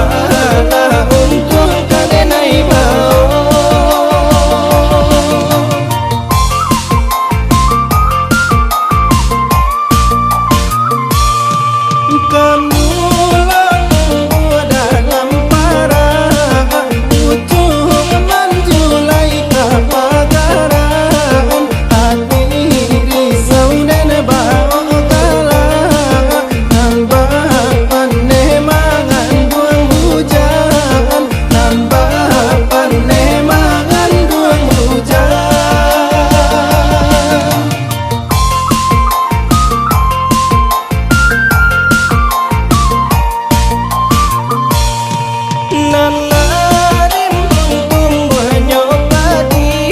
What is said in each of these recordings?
kamalah untung kadenai bao. Kamu lalu dalam paraan ujung menjulai kepagaran hati risau dan bau galang nambah panemangan duang hujan nambah panemangan duang hujan. Nanarim tumbuh nyopadi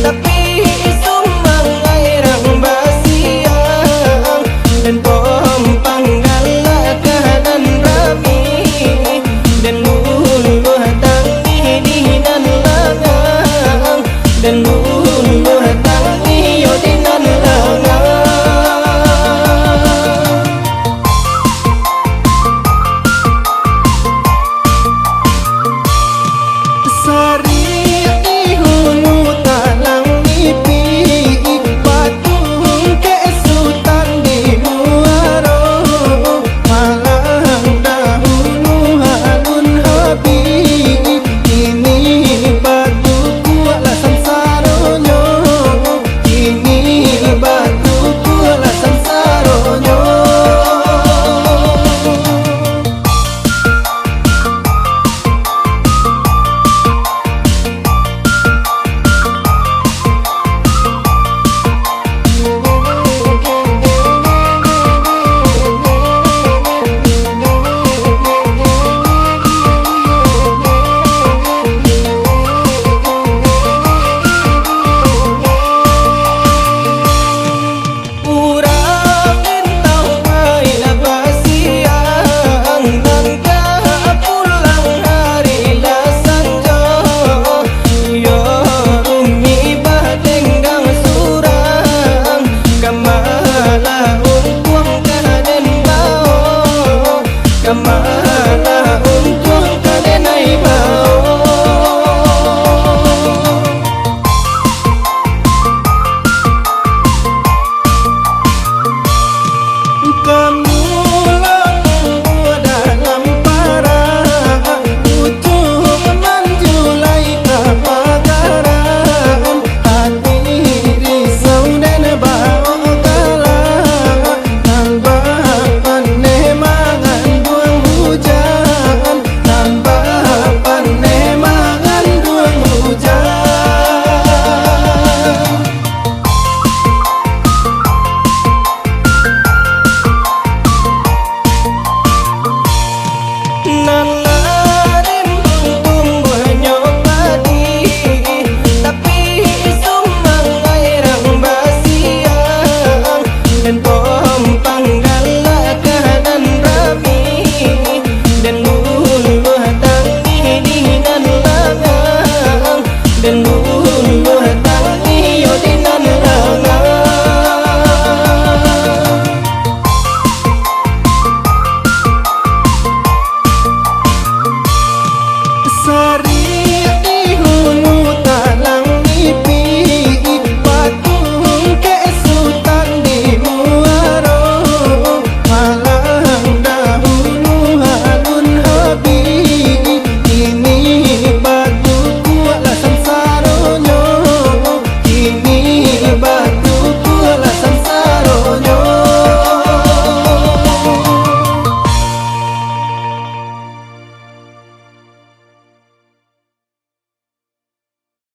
tapi sumbang airang basiang dan pompang galakah dan rami dan luluh tangi di nan langang dan luluh tangi yo di nan langang. Sari di hulu talang nipi patung kesutan di muaro malang dahulu halun habi ini batuku alasan saronyo ini batuku alasan saronyo. Kamalah untung kaden bao, kamalah untung